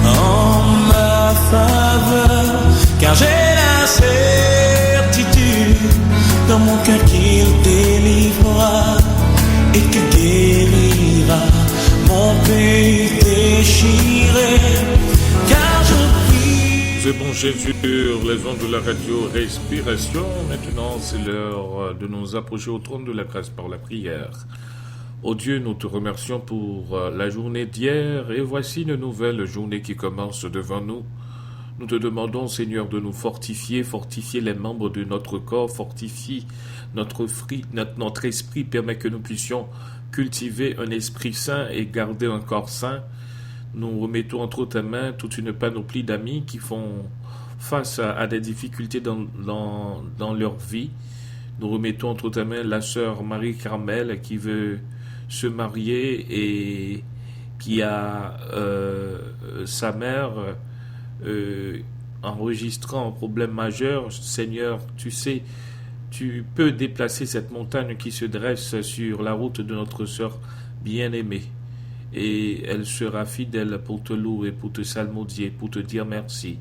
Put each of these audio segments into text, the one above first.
en ma faveur, car j'ai la certitude dans mon cœur qu'il délivrera et qu'il guérira mon pays déchiré, car je prie. C'est bon Jésus sur les ondes de la radio Respiration. Maintenant c'est l'heure de nous approcher au trône de la grâce par la prière. Ô Dieu, nous te remercions pour la journée d'hier et voici une nouvelle journée qui commence devant nous. Nous te demandons, Seigneur, de nous fortifier les membres de notre corps, fortifie notre esprit, permet que nous puissions cultiver un esprit sain et garder un corps sain. Nous remettons entre ta main toute une panoplie d'amis qui font face à des difficultés dans leur vie. Nous remettons entre ta main la sœur Marie-Carmel qui veut se marier et qui a sa mère enregistrant un problème majeur. Seigneur, tu sais, tu peux déplacer cette montagne qui se dresse sur la route de notre sœur bien-aimée. Et elle sera fidèle pour te louer, pour te psalmodier, pour te dire merci.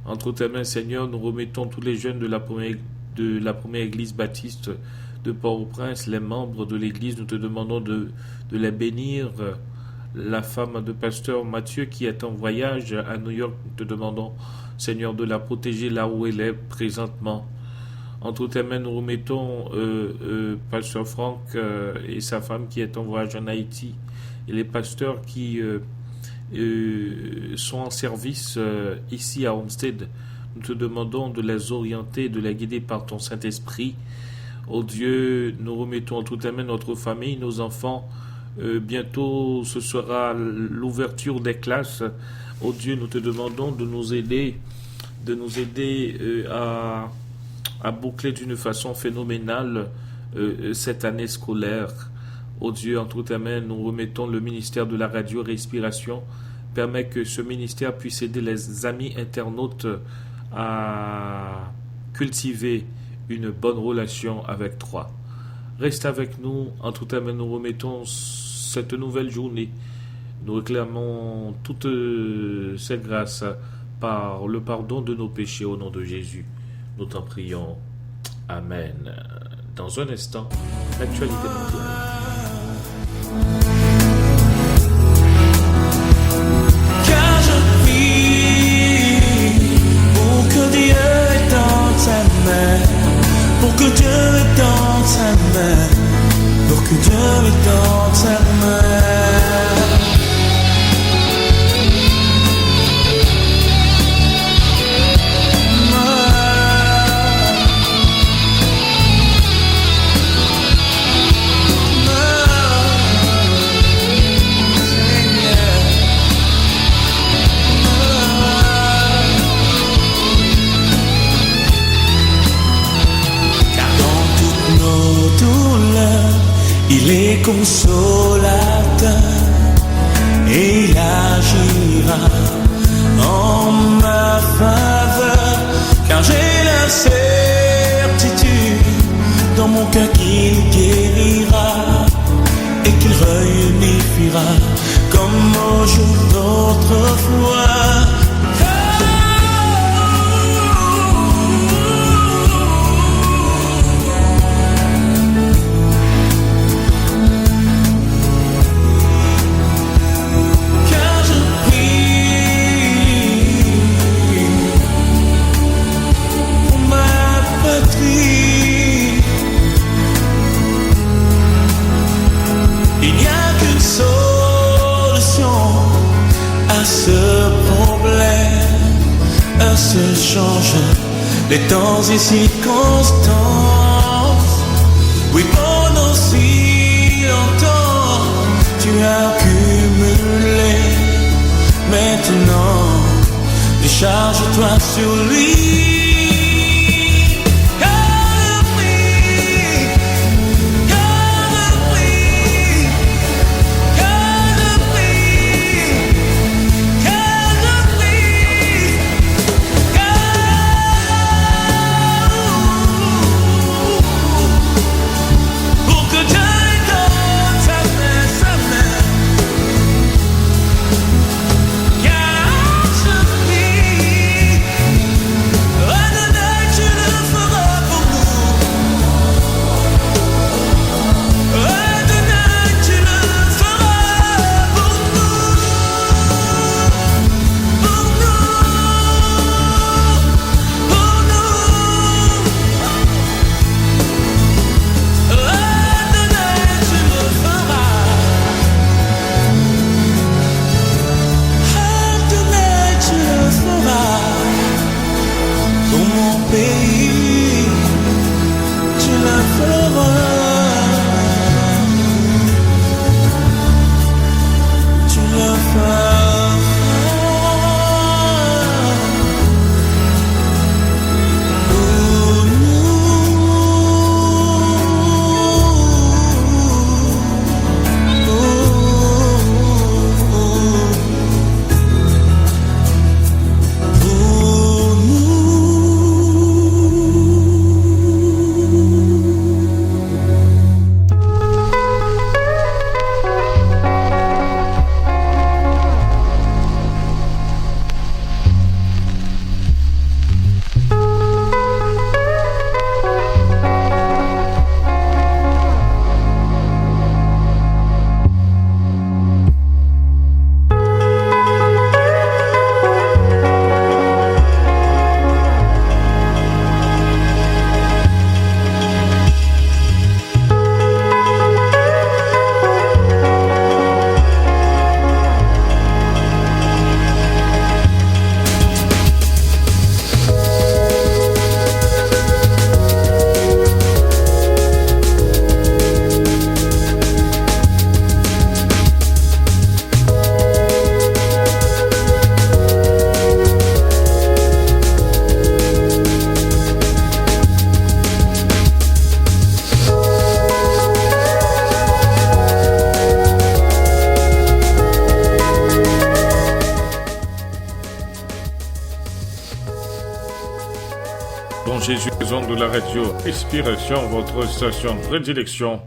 Entre tes mains, Seigneur, nous remettons tous les jeunes de la première église baptiste de Port-au-Prince, les membres de l'église. Nous te demandons de les bénir. La femme de pasteur Mathieu qui est en voyage à New York, nous te demandons, Seigneur, de la protéger là où elle est présentement. Entre tes mains, nous remettons pasteur Franck et sa femme qui est en voyage en Haïti, et les pasteurs qui sont en service ici à Homestead. Nous te demandons de les orienter, de les guider par ton Saint-Esprit. Ô Dieu, nous remettons entre tes mains notre famille, nos enfants. Bientôt, ce sera l'ouverture des classes. Ô Dieu, nous te demandons de nous aider à boucler d'une façon phénoménale cette année scolaire. Ô Dieu, entre tes mains, nous remettons le ministère de la radio Respiration. Permets que ce ministère puisse aider les amis internautes à cultiver une bonne relation avec toi. Reste avec nous, entre tes mains, nous remettons cette nouvelle journée. Nous réclamons toutes ces grâces par le pardon de nos péchés au nom de Jésus. Nous t'en prions. Amen. Dans un instant, l'actualité mondiale. Car je prie pour que Dieu est dans ta main, pour que Dieu est dans ta main, pour que Dieu est dans ta main. Il est consolateur et il agira en ma faveur, car j'ai la certitude dans mon cœur qu'il guérira et qu'il réunifiera comme au jour d'autrefois. Ce problème, un seul change les temps et circonstances. Oui, pendant si longtemps tu as accumulé. Maintenant, décharge-toi sur lui. Yeah. Branchez sur les ondes de la radio Inspiration, votre station de prédilection.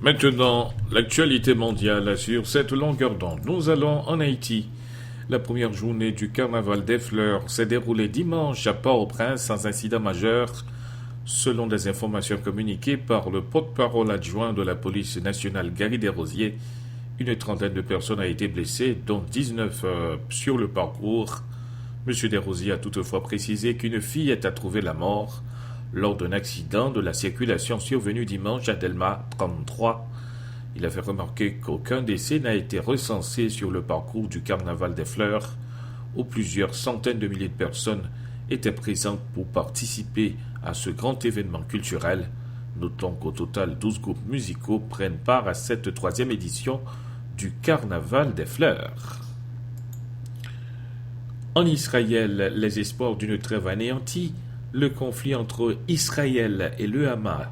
Maintenant, l'actualité mondiale sur cette longueur d'onde. Nous allons en Haïti. La première journée du carnaval des fleurs s'est déroulée dimanche à Port-au-Prince sans incident majeur. Selon des informations communiquées par le porte-parole adjoint de la police nationale Gary Desrosiers, une trentaine de personnes a été blessées, dont 19 sur le parcours. M. Desrosiers a toutefois précisé qu'une fillette a trouvé la mort lors d'un accident de la circulation survenu dimanche à Delma 33. Il a fait remarquer qu'aucun décès n'a été recensé sur le parcours du Carnaval des Fleurs, où plusieurs centaines de milliers de personnes étaient présentes pour participer à ce grand événement culturel. Notons qu'au total, 12 groupes musicaux prennent part à cette troisième édition du Carnaval des Fleurs. En Israël, les espoirs d'une trêve anéantis, le conflit entre Israël et le Hamas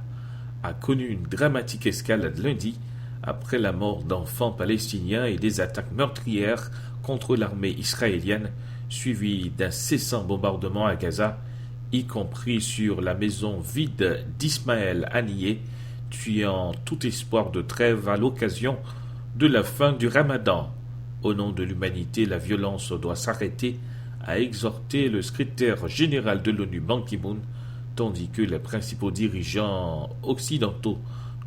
a connu une dramatique escalade lundi après la mort d'enfants palestiniens et des attaques meurtrières contre l'armée israélienne, suivies d'incessants bombardements à Gaza, y compris sur la maison vide d'Ismaël Haniyeh, tuant tout espoir de trêve à l'occasion de la fin du Ramadan. Au nom de l'humanité, la violence doit s'arrêter, a exhorté le secrétaire général de l'ONU Ban Ki-moon, tandis que les principaux dirigeants occidentaux,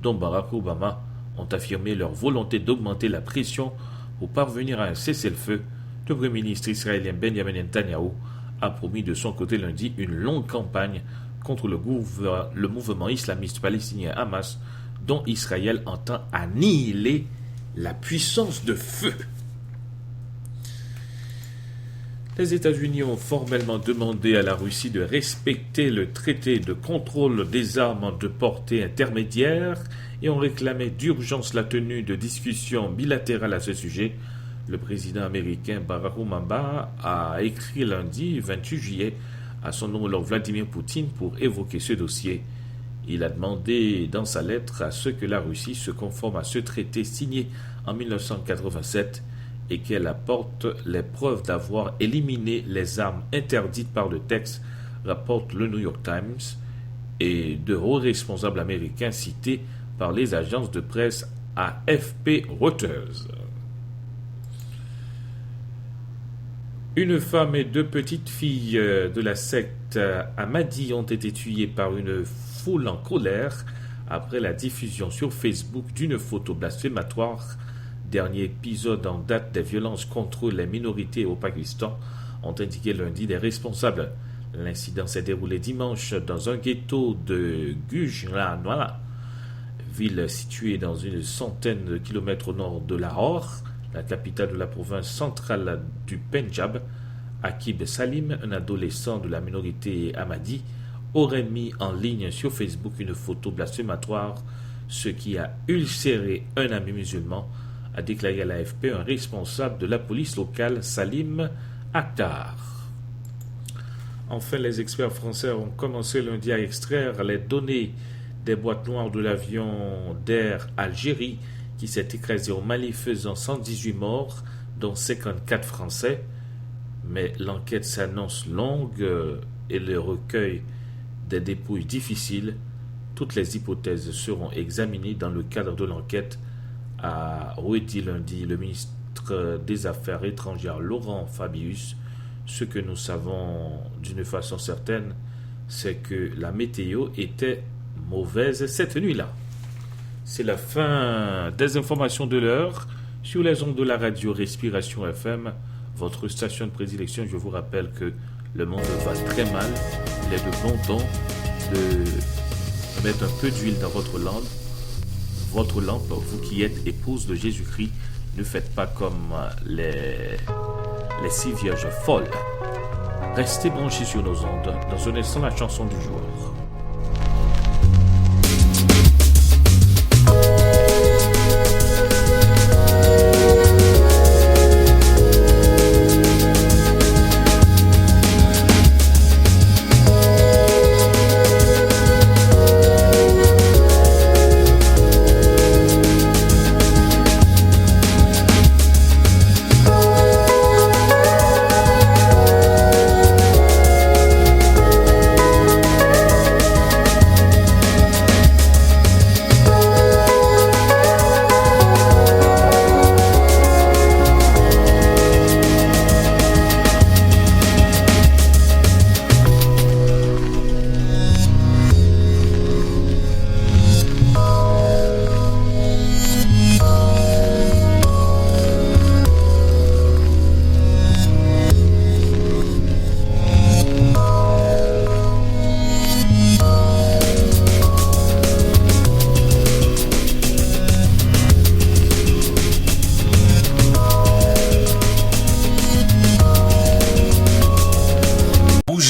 dont Barack Obama, ont affirmé leur volonté d'augmenter la pression pour parvenir à un cessez-le-feu. Le Premier ministre israélien Benjamin Netanyahu a promis de son côté lundi une longue campagne contre le mouvement islamiste palestinien Hamas, dont Israël entend annihiler la puissance de feu. Les États-Unis ont formellement demandé à la Russie de respecter le traité de contrôle des armes de portée intermédiaire et ont réclamé d'urgence la tenue de discussions bilatérales à ce sujet. Le président américain Barack Obama a écrit lundi 28 juillet à son homologue Vladimir Poutine pour évoquer ce dossier. Il a demandé dans sa lettre à ce que la Russie se conforme à ce traité signé en 1987 et qu'elle apporte les preuves d'avoir éliminé les armes interdites par le texte, rapporte le New York Times, et de hauts responsables américains cités par les agences de presse AFP Reuters. Une femme et deux petites filles de la secte Ahmadi ont été tuées par une foule en colère après la diffusion sur Facebook d'une photo blasphématoire. Dernier épisode en date des violences contre les minorités au Pakistan, ont indiqué lundi des responsables. L'incident s'est déroulé dimanche dans un ghetto de Gujranwala, ville située dans une centaine de kilomètres au nord de Lahore, la capitale de la province centrale du Pendjab. Akib Salim, un adolescent de la minorité Ahmadi, aurait mis en ligne sur Facebook une photo blasphématoire, ce qui a ulcéré un ami musulman, a déclaré à l'AFP un responsable de la police locale, Salim Akhtar. Enfin, les experts français ont commencé lundi à extraire les données des boîtes noires de l'avion d'Air Algérie qui s'est écrasé au Mali, faisant 118 morts, dont 54 Français. Mais l'enquête s'annonce longue et le recueil des dépouilles difficile. Toutes les hypothèses seront examinées dans le cadre de l'enquête, a redit lundi le ministre des Affaires étrangères Laurent Fabius. Ce que nous savons d'une façon certaine, c'est que la météo était mauvaise cette nuit-là. C'est la fin des informations de l'heure sur les ondes de la radio Respiration FM, votre station de prédilection. Je vous rappelle que le monde va très mal. Il est de bon ton de mettre un peu d'huile dans votre lampe. Vous qui êtes épouse de Jésus-Christ, ne faites pas comme les 6 vierges folles. Restez branchés sur nos ondes. Dans un instant, la chanson du jour.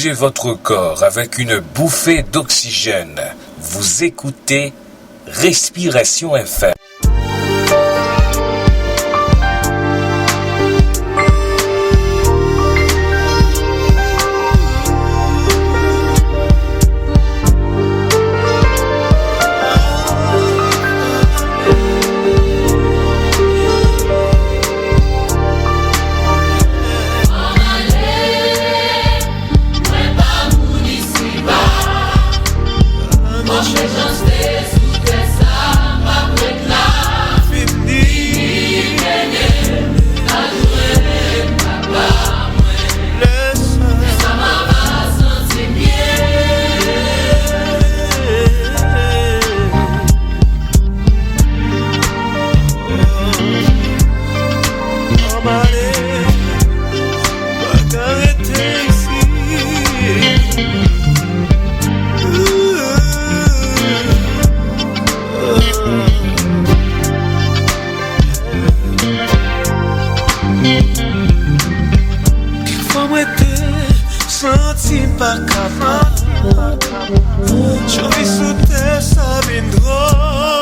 Changez votre corps avec une bouffée d'oxygène. Vous écoutez Respiration FM. Pas capable, je vis sous tes sabines drôles.